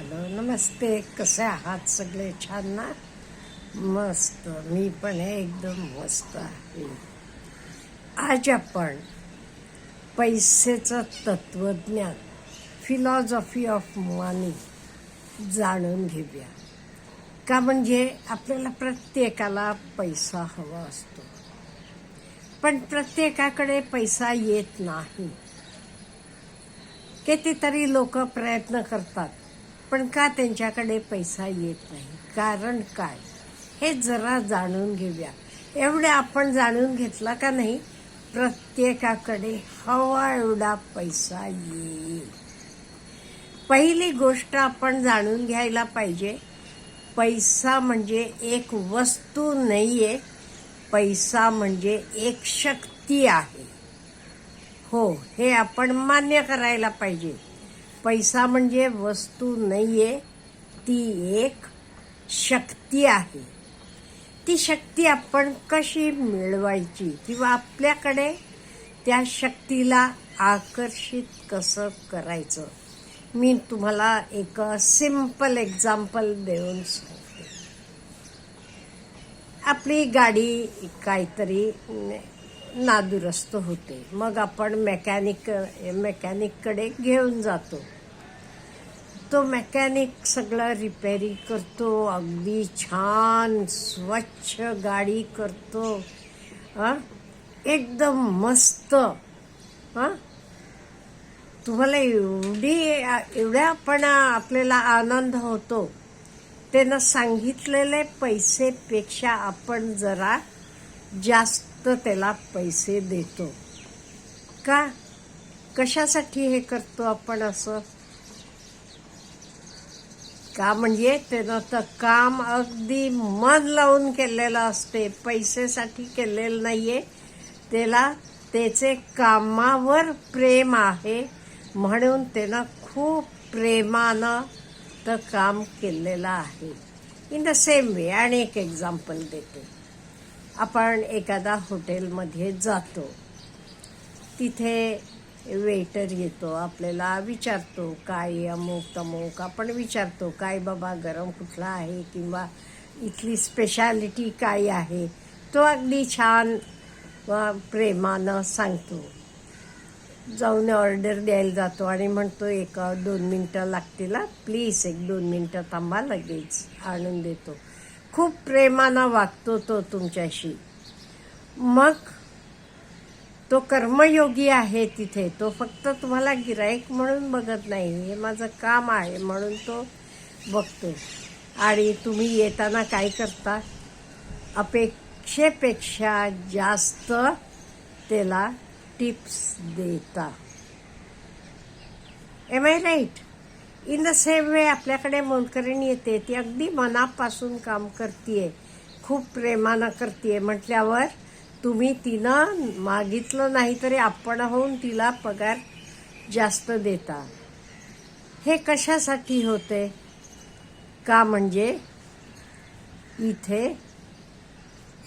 Hello नमस्ते. कसे आहात सगळे? छान ना? मस्त. मी पण एकदम मस्त आहे. आज आपण पैसेचं तत्वज्ञान, फिलॉसॉफी ऑफ मनी जाणून घेऊया. का म्हणजे आपल्याला प्रत्येकाला पैसा हवा असतो, पण प्रत्येकाकडे पैसा येत नाही. कितीतरी लोक प्रयत्न करतात, पण का त्यांच्याकडे पैसा येत नाही? कारण काय हे जरा जाणून घेऊया. एवढे आपण जाणून घेतला का नाही, प्रत्येकाकडे हवा एवढा पैसा येईल. पहिली गोष्ट आपण जाणून घ्यायला पाहिजे, पैसा म्हणजे एक वस्तू नाहीये, पैसा म्हणजे एक शक्ती आहे. हो, हे आपण मान्य करायला पाहिजे. पैसा म्हणजे वस्तू नाहीये, ती एक शक्ती आहे. ती शक्ती आपण कशी मिळवायची किंवा आपल्याकडे त्या शक्तीला आकर्षित कसं करायचं, मी तुम्हाला एक सिंपल एक्झाम्पल देऊन सांगते. आपली गाडी काहीतरी नादुरुस्त होते, मग आपण मेकॅनिककडे घेऊन जातो. तो मेकॅनिक सगळं रिपेअरिंग करतो, अगदी छान स्वच्छ गाडी करतो, एकदम मस्त. तुम्हाला एवढ्या पण आपल्याला आनंद होतो. त्यानं सांगितलेले पैसेपेक्षा आपण जरा जास्त त्याला पैसे देतो. का? कशासाठी हे करतो आपण असं? का म्हणजे त्यानं तर काम अगदी मन लावून केलेलं असते, पैसेसाठी केलेलं नाहीये. त्याला त्याचे कामावर प्रेम आहे, म्हणून त्यानं खूप प्रेमानं तर काम केलेलं आहे. इन द सेम वे आणि एक एक्झाम्पल देते. आपण एखादा हॉटेलमध्ये जातो, तिथे वेटर येतो, आपल्याला विचारतो काय अमुक तमुक. आपण विचारतो काय बाबा गरम कुठला आहे किंवा इथली स्पेशालिटी काय आहे. तो अगदी छान प्रेमानं सांगतो. जाऊन ऑर्डर द्यायला जातो आणि म्हणतो 1-2 मिनटं लागतील, प्लीज 1-2 मिनटं थांबा, लगेच आणून देतो. खूप प्रेमानं वागतो तो तुमच्याशी. मग तो कर्मयोगी आहे तिथे. तो फक्त तुम्हाला गिराईक म्हणून बघत नाही, हे माझं काम आहे म्हणून तो बघतो. आणि तुम्ही येताना काय करता? अपेक्षेपेक्षा जास्त त्याला टिप्स देता. Am I right? In the same way आपल्याकडे मोलकरीण येते, ती अगदी मनापासून काम करतीये, खूप प्रेमानं करतीये. म्हटल्यावर तुम्ही तिनं मागितलं नाही तरी आपण होऊन तिला पगार जास्त देता. हे कशासाठी होते? का म्हणजे इथे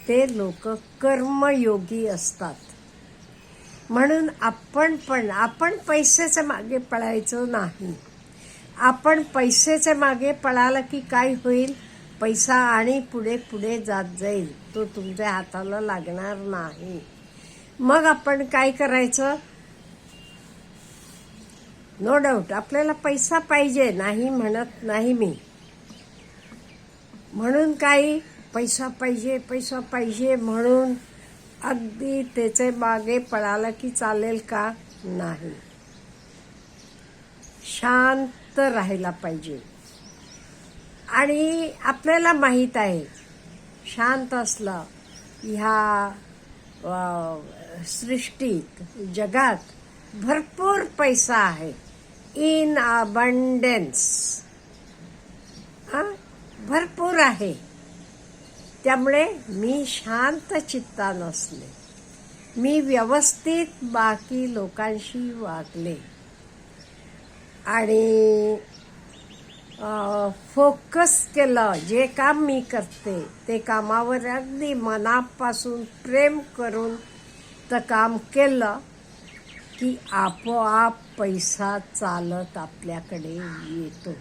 ते लोक कर्मयोगी असतात. म्हणून आपण पैसेच्या मागे पळायचं नाही. आपण पैसेच्या मागे पळालं की काय होईल? पैसा आणि पुढे पुढे जात जाईल, तो तुमच्या हाताला लागणार नाही. मग आपण काय करायचं? नो डाऊट आपल्याला पैसा पाहिजे, नाही म्हणत नाही मी. म्हणून काही पैसा पाहिजे म्हणून अगदी त्याचे मागे पळालं की चालेल का? नाही. शांत राहायला पाहिजे. आणि आपल्याला माहीत आहे, शांत असलं ह्या सृष्टीत, जगात भरपूर पैसा आहे, इन अबंडन्स, भरपूर आहे. त्यामुळे मी शांत चित्तानं असले, मी व्यवस्थित बाकी लोकांशी वागले आणि फोकस केलं, जे काम मी करते ते कामावर अगदी मनापासून प्रेम करून तर काम केलं की आपोआप पैसा चालत आपल्याकडे येतो.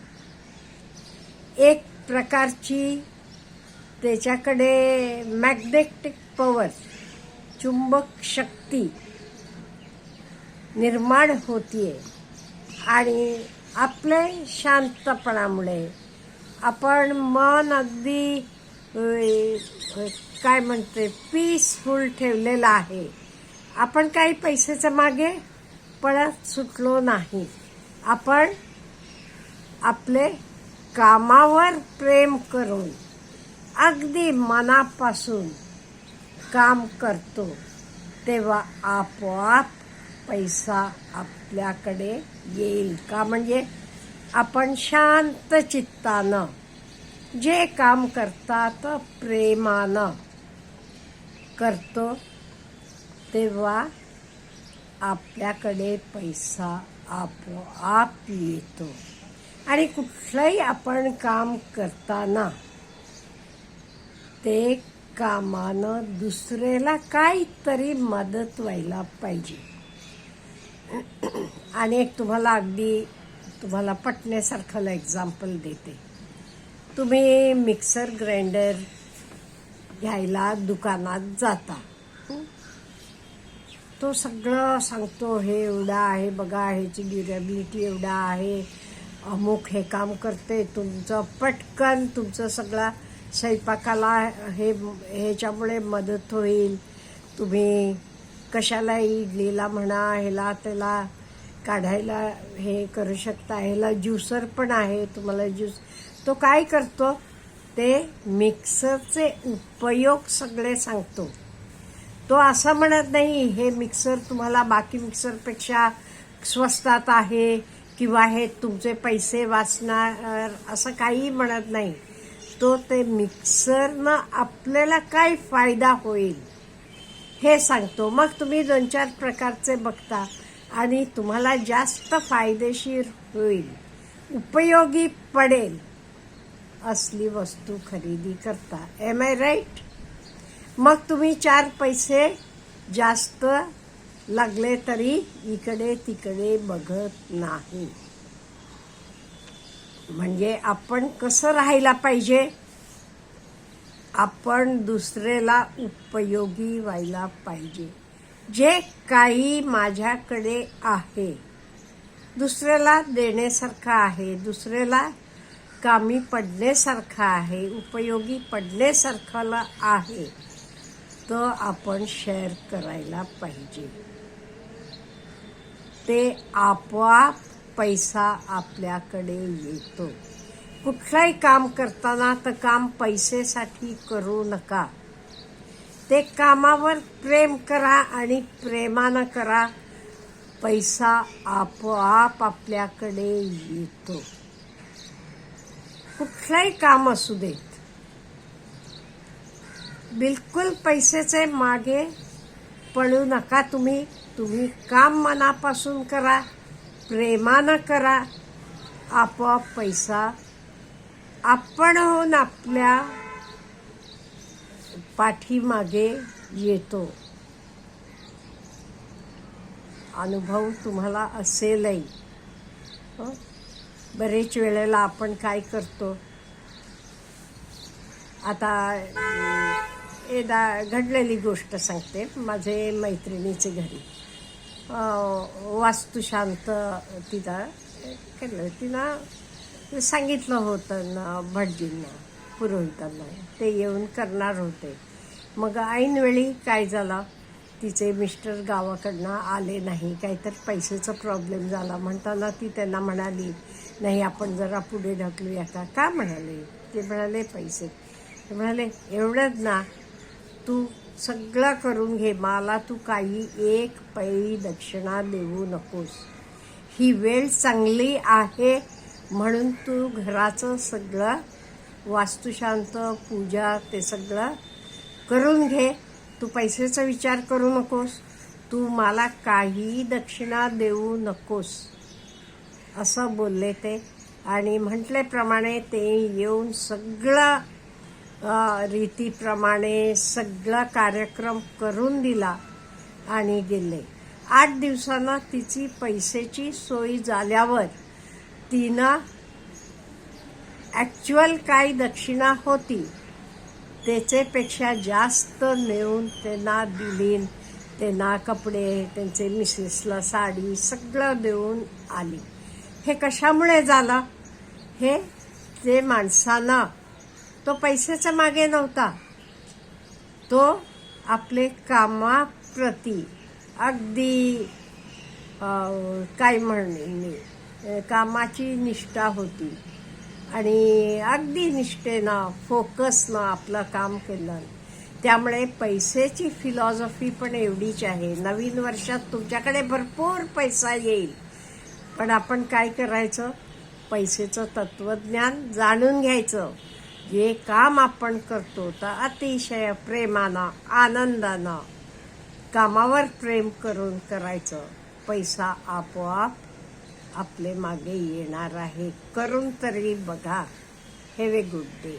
एक प्रकारची त्याच्याकडे मॅग्नेटिक पॉवर, चुंबक शक्ती निर्माण होतीये आणि आपले शांतपणामुळे आपण मन अगदी काय म्हणते पीसफुल ठेवलेलं आहे. आपण काही पैशाच्या मागे पळत सुटलो नाही. आपण आपले कामावर प्रेम करून अगदी मनापासून काम करतो, तेव्हा आपोआप पैसा आपल्याकडे येईल. का म्हणजे आपण शांत चित्तानं जे काम करतात प्रेमानं करतो, तेव्हा आपल्याकडे पैसा आपोआप येतो. आणि कुठलंही आपण काम करताना ते कामानं दुसऱ्याला काहीतरी मदत व्हायला पाहिजे. आणि एक तुम्हाला पटण्यासारखं एक्झाम्पल देते. तुम्ही मिक्सर ग्राइंडर घ्यायला दुकानात जाता, तो सगळं सांगतो हे एवढं आहे बघा, ह्याची ड्युरेबिलिटी एवढा आहे, अमुक हे काम करते, तुमचं पटकन तुमचं सगळा स्वयंपाकाला ह्याच्यामुळे मदत होईल. तुम्ही कशाला इडलीला म्हणा, ह्याला त्याला काढायला हे करू शकता. ह्याला ज्युसर पण आहे, तुम्हाला ज्यूस. तो काय करतो, ते मिक्सरचे उपयोग सगळे सांगतो. तो असं म्हणत नाही हे मिक्सर तुम्हाला बाकी मिक्सरपेक्षा स्वस्तात आहे किंवा हे तुमचे पैसे वाचणार, असं काही म्हणत नाही. तो ते मिक्सरनं आपल्याला काय फायदा होईल हे सांगतो. मग तुम्ही 2-4 प्रकारचे बघता आणि तुम्हाला जास्त फायदेशीर होईल, उपयोगी पडेल असली वस्तू खरेदी करता. Am I right? मग तुम्ही 4 पैसे जास्त लागले तरी इकडे तिकडे बघत नाही. म्हणजे आपण कसं राहायला पाहिजे, आपण दुसऱ्याला उपयोगी व्हायला पाहिजे. जे काही माझ्याकडे आहे दुसऱ्याला देण्यासारखं आहे, दुसऱ्याला कामी पडण्यासारखं आहे, उपयोगी पडण्यासारखं आहे, तर आपण शेअर करायला पाहिजे. ते आपोआप पैसा आपल्याकडे येतो. कुठलंही काम करताना तर काम पैसेसाठी करू नका. ते कामावर प्रेम करा आणि प्रेमानं करा. पैसा आपोआप आपल्याकडे येतो. कुठलंही काम असू देत, बिलकुल पैशाचे मागे पळू नका. तुम्ही काम मनापासून करा, प्रेमानं करा. आपोआप पैसा आपण होऊन आपल्या पाठीमागे येतो. अनुभव तुम्हाला असेलही. बरेच वेळेला आपण काय करतो, आता घडलेली गोष्ट सांगते. माझे मैत्रिणीचे घरी वास्तुशांत तिनं सांगितलं होतं ना, भटजींना, पुरोहितांना, ते येऊन करणार होते. मग ऐनवेळी काय झालं, तिचे मिस्टर गावाकडनं आले नाही, काहीतरी पैशाचा प्रॉब्लेम झाला. म्हणताना ती त्यांना म्हणाली, नाही आपण जरा पुढे ढकलूया का. का म्हणाले, ते म्हणाले पैसे. ते म्हणाले एवढंच ना, तू सगळं करून घे, मला तू काही एक पै दक्षिणा देऊ नकोस. ही वेळ चांगली आहे म्हणून तू घराचं सगळं वास्तुशांत पूजा ते सगळं करून घे. तू पैशाचा विचार करू नकोस, तू मला काही दक्षिणा देऊ नकोस, असं बोलले ते. आणि म्हटल्याप्रमाणे ते येऊन सगळं रीतीप्रमाणे सगळा कार्यक्रम करून दिला आणि गेले. 8 दिवसांना तिची पैशाची सोय झाल्यावर तिनं ॲक्च्युअल काय दक्षिणा होती त्याच्यापेक्षा जास्त नेऊन त्यांना दिली, त्यांना कपडे, त्यांचे मिसेसला साडी सगळं देऊन आली. हे कशामुळे झालं? हे ते माणसानं, तो पैशाच्या मागे नव्हता, तो आपले कामाप्रती अगदी काय म्हणेन मी, कामाची निष्ठा होती आणि अगदी निष्ठेनं फोकसनं आपलं काम केलं. त्यामुळे पैशाची फिलॉसॉफी पण एवढीच आहे. नवीन वर्षात तुमच्याकडे भरपूर पैसा येईल, पण आपण काय करायचं? पैशाचं तत्वज्ञान जाणून घ्यायचं. जे काम आपण करतो तर अतिशय प्रेमानं, आनंदानं, कामावर प्रेम करून करायचं. पैसा आपोआप आपले मागे येणार आहे. करून तरी बघा. Have a good day.